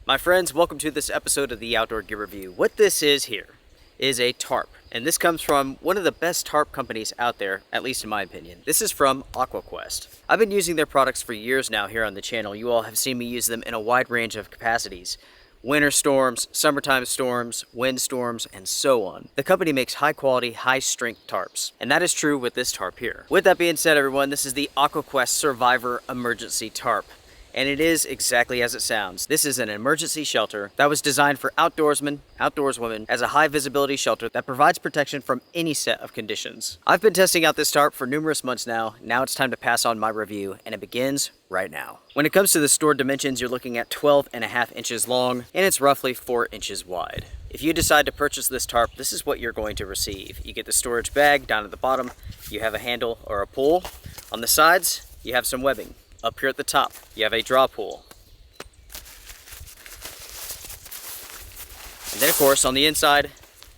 My friends, welcome to this episode of the Outdoor Gear Review. What this is here is a tarp, and this comes from one of the best tarp companies out there, at least in my opinion. This is from AquaQuest. I've been using their products for years now here on the channel. You all have seen me use them in a wide range of capacities. Winter storms, summertime storms, wind storms, and so on. The company makes high quality, high strength tarps, and that is true with this tarp here. With that being said, everyone, this is the AquaQuest Survivor Emergency Tarp. And it is exactly as it sounds. This is an emergency shelter that was designed for outdoorsmen, outdoorswomen, as a high visibility shelter that provides protection from any set of conditions. I've been testing out this tarp for numerous months now. Now it's time to pass on my review, and it begins right now. When it comes to the stored dimensions, you're looking at 12.5 inches long, and it's roughly 4 inches wide. If you decide to purchase this tarp, this is what you're going to receive. You get the storage bag down at the bottom, you have a handle or a pull. On the sides, you have some webbing. Up here at the top, you have a draw pull. And then of course, on the inside,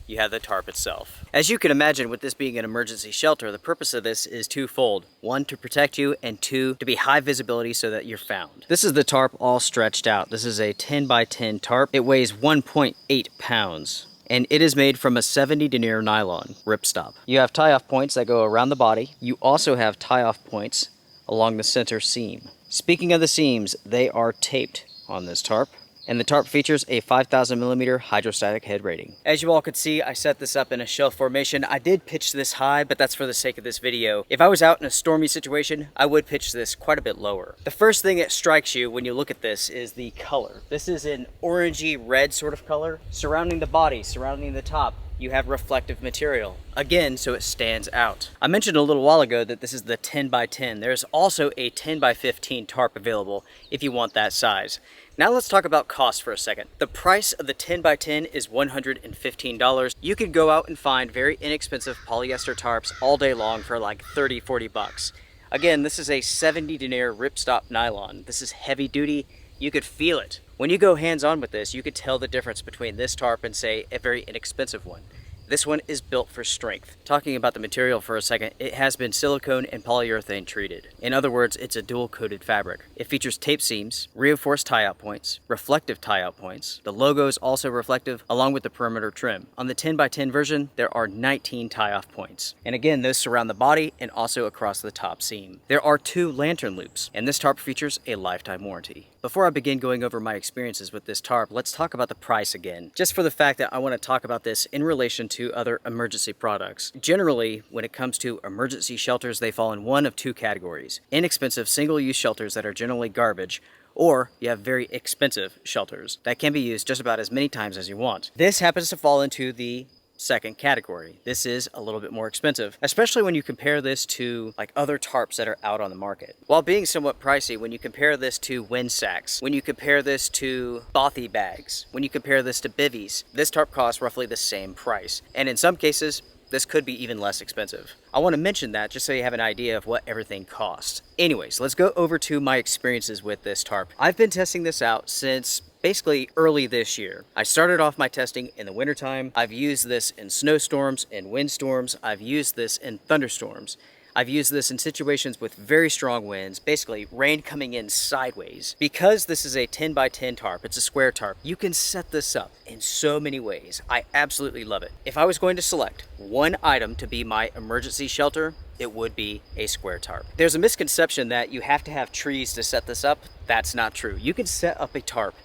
you have the tarp itself. As you can imagine, with this being an emergency shelter, the purpose of this is twofold. One, to protect you, and two, to be high visibility so that you're found. This is the tarp all stretched out. This is a 10 by 10 tarp. It weighs 1.8 pounds. And it is made from a 70 denier nylon ripstop. You have tie-off points that go around the body. You also have tie-off points along the center seam. Speaking of the seams, they are taped on this tarp, and the tarp features a 5,000 millimeter hydrostatic head rating. As you all could see, I set this up in a shelf formation. I did pitch this high, but that's for the sake of this video. If I was out in a stormy situation, I would pitch this quite a bit lower. The first thing that strikes you when you look at this is the color. This is an orangey red sort of color. Surrounding the body, surrounding the top, you have reflective material. Again, so it stands out. I mentioned a little while ago that this is the 10 by 10. There's also a 10 by 15 tarp available if you want that size. Now let's talk about cost for a second. The price of the 10 by 10 is $115. You could go out and find very inexpensive polyester tarps all day long for like 30, 40 bucks. Again, this is a 70 denier ripstop nylon. This is heavy duty. You could feel it. When you go hands-on with this, you could tell the difference between this tarp and, say, a very inexpensive one. This one is built for strength. Talking about the material for a second, it has been silicone and polyurethane treated. In other words, it's a dual-coated fabric. It features tape seams, reinforced tie-out points, reflective tie-out points. The logo is also reflective, along with the perimeter trim. On the 10 by 10 version, there are 19 tie-off points. And again, those surround the body and also across the top seam. There are 2 lantern loops, and this tarp features a lifetime warranty. Before I begin going over my experiences with this tarp, let's talk about the price again. Just for the fact that I want to talk about this in relation to other emergency products. Generally, when it comes to emergency shelters, they fall in one of 2 categories. Inexpensive single-use shelters that are generally garbage, or you have very expensive shelters that can be used just about as many times as you want. This happens to fall into the second category. This is a little bit more expensive, especially when you compare this to like other tarps that are out on the market. While being somewhat pricey, when you compare this to wind sacks, when you compare this to bothy bags, when you compare this to bivvies, this tarp costs roughly the same price. And in some cases, this could be even less expensive. I want to mention that just so you have an idea of what everything costs. Anyways, let's go over to my experiences with this tarp. I've been testing this out since basically early this year. I started off my testing in the wintertime. I've used this in snowstorms and windstorms. I've used this in thunderstorms. I've used this in situations with very strong winds, basically rain coming in sideways. Because this is a 10 by 10 tarp, it's a square tarp, you can set this up in so many ways. I absolutely love it. If I was going to select one item to be my emergency shelter, it would be a square tarp. There's a misconception that you have to have trees to set this up. That's not true. You can set up a tarp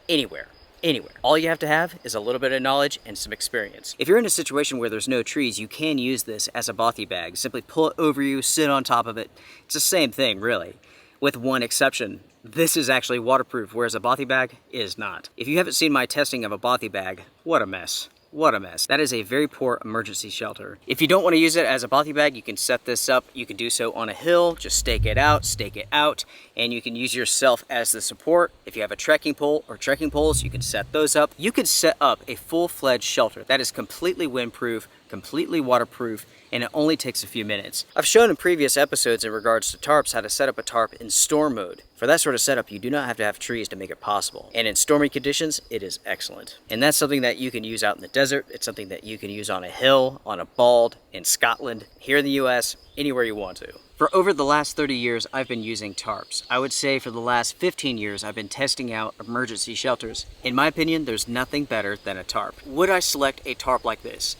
anywhere. Anywhere. All you have to have is a little bit of knowledge and some experience. If you're in a situation where there's no trees, you can use this as a bothy bag. Simply pull it over you, sit on top of it. It's the same thing, really, with one exception. This is actually waterproof, whereas a bothy bag is not. If you haven't seen my testing of a bothy bag, what a mess. What a mess. That is a very poor emergency shelter. If you don't want to use it as a bothy bag, you can set this up. You can do so on a hill, just stake it out, and you can use yourself as the support. If you have a trekking pole or trekking poles, you can set those up. You can set up a full-fledged shelter that is completely windproof, completely waterproof, and it only takes a few minutes. I've shown in previous episodes in regards to tarps how to set up a tarp in storm mode. For that sort of setup, you do not have to have trees to make it possible. And in stormy conditions, it is excellent. And that's something that you can use out in the desert. It's something that you can use on a hill, on a bald, in Scotland, here in the US, anywhere you want to. For over the last 30 years, I've been using tarps. I would say for the last 15 years, I've been testing out emergency shelters. In my opinion, there's nothing better than a tarp. Would I select a tarp like this?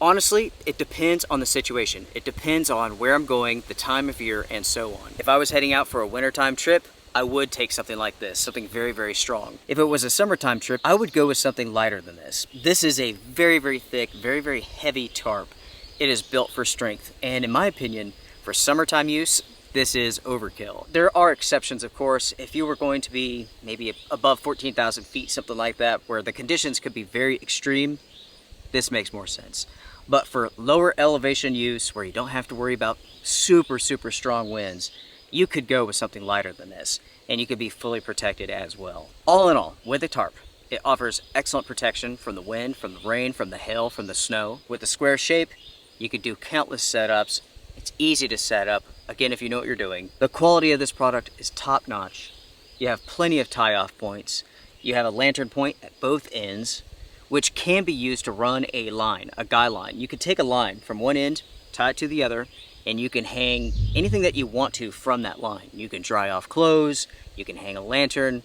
Honestly, it depends on the situation. It depends on where I'm going, the time of year, and so on. If I was heading out for a wintertime trip, I would take something like this, something very, very strong. If it was a summertime trip, I would go with something lighter than this. This is a very, very thick, very, very heavy tarp. It is built for strength, and in my opinion, for summertime use, this is overkill. There are exceptions, of course. If you were going to be maybe above 14,000 feet, something like that, where the conditions could be very extreme, this makes more sense. But for lower elevation use, where you don't have to worry about super, super strong winds, you could go with something lighter than this, and you could be fully protected as well. All in all, with a tarp, it offers excellent protection from the wind, from the rain, from the hail, from the snow. With the square shape, you could do countless setups. It's easy to set up, again, if you know what you're doing. The quality of this product is top-notch. You have plenty of tie-off points. You have a lantern point at both ends, which can be used to run a line, a guy line. You can take a line from one end, tie it to the other, and you can hang anything that you want to from that line. You can dry off clothes, you can hang a lantern,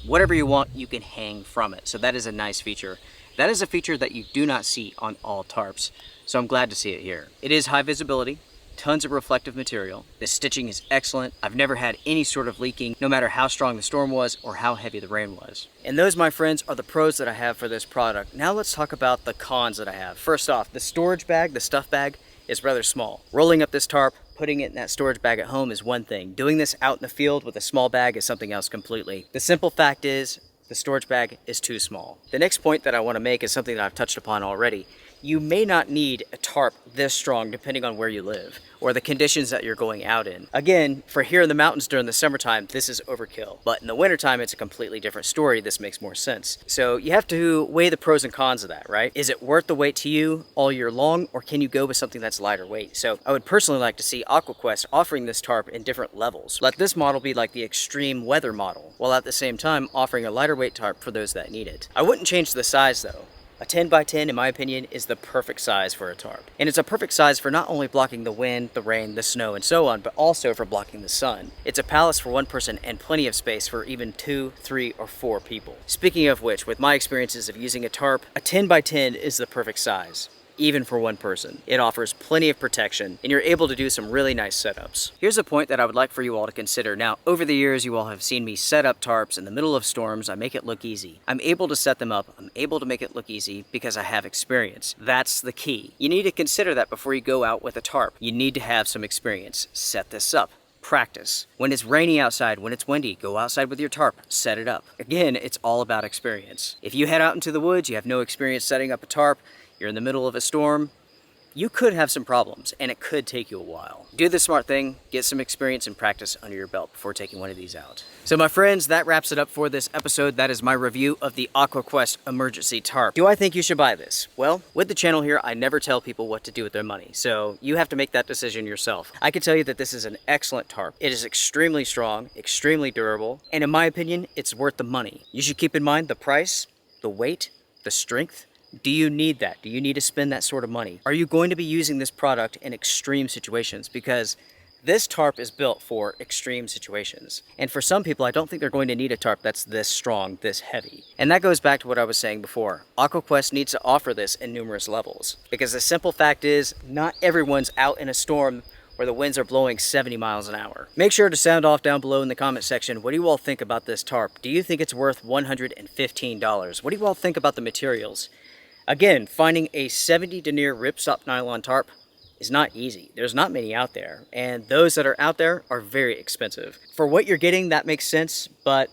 whatever you want, you can hang from it. So that is a nice feature. That is a feature that you do not see on all tarps, so I'm glad to see it here. It is high visibility, tons of reflective material. The stitching is excellent. I've never had any sort of leaking, no matter how strong the storm was or how heavy the rain was. And those, my friends, are the pros that I have for this product. Now let's talk about the cons that I have. First off, the storage bag, the stuff bag, is rather small. Rolling up this tarp, putting it in that storage bag at home is one thing. Doing this out in the field with a small bag is something else completely. The simple fact is, the storage bag is too small. The next point that I want to make is something that I've touched upon already. You may not need a tarp this strong depending on where you live or the conditions that you're going out in. Again, for here in the mountains during the summertime, this is overkill. But in the wintertime, it's a completely different story. This makes more sense. So you have to weigh the pros and cons of that, right? Is it worth the weight to you all year long, or can you go with something that's lighter weight? So I would personally like to see AquaQuest offering this tarp in different levels. Let this model be like the extreme weather model, while at the same time offering a lighter weight tarp for those that need it. I wouldn't change the size though. A 10 by 10, in my opinion, is the perfect size for a tarp. And it's a perfect size for not only blocking the wind, the rain, the snow, and so on, but also for blocking the sun. It's a palace for one person and plenty of space for even 2, 3, or 4 people. Speaking of which, with my experiences of using a tarp, a 10 by 10 is the perfect size, even for one person. It offers plenty of protection, and you're able to do some really nice setups. Here's a point that I would like for you all to consider. Now, over the years, you all have seen me set up tarps in the middle of storms. I make it look easy. I'm able to set them up. I'm able to make it look easy because I have experience. That's the key. You need to consider that before you go out with a tarp. You need to have some experience. Set this up. Practice. When it's rainy outside, when it's windy, go outside with your tarp, set it up. Again, it's all about experience. If you head out into the woods, you have no experience setting up a tarp, you're in the middle of a storm, you could have some problems, and it could take you a while. Do the smart thing, get some experience and practice under your belt before taking one of these out. So my friends, that wraps it up for this episode. That is my review of the AquaQuest Emergency Tarp. Do I think you should buy this? Well, with the channel here, I never tell people what to do with their money, so you have to make that decision yourself. I can tell you that this is an excellent tarp. It is extremely strong, extremely durable, and in my opinion, it's worth the money. You should keep in mind the price, the weight, the strength. Do you need that? Do you need to spend that sort of money? Are you going to be using this product in extreme situations? Because this tarp is built for extreme situations. And for some people, I don't think they're going to need a tarp that's this strong, this heavy. And that goes back to what I was saying before. AquaQuest needs to offer this in numerous levels. Because the simple fact is, not everyone's out in a storm where the winds are blowing 70 miles an hour. Make sure to sound off down below in the comment section. What do you all think about this tarp? Do you think it's worth $115? What do you all think about the materials? Again, finding a 70 denier ripstop nylon tarp is not easy. There's not many out there, and those that are out there are very expensive. For what you're getting, that makes sense, but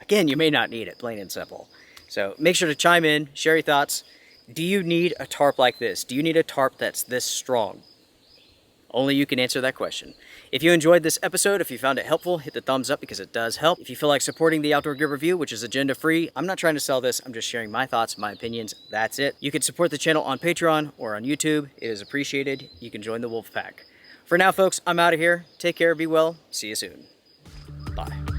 again, you may not need it, plain and simple. So make sure to chime in, share your thoughts. Do you need a tarp like this? Do you need a tarp that's this strong? Only you can answer that question. If you enjoyed this episode, if you found it helpful, hit the thumbs up because it does help. If you feel like supporting the Outdoor Gear Review, which is agenda free, I'm not trying to sell this, I'm just sharing my thoughts, my opinions, that's it. You can support the channel on Patreon or on YouTube. It is appreciated. You can join the Wolf Pack. For now, folks, I'm out of here. Take care, be well, see you soon. Bye.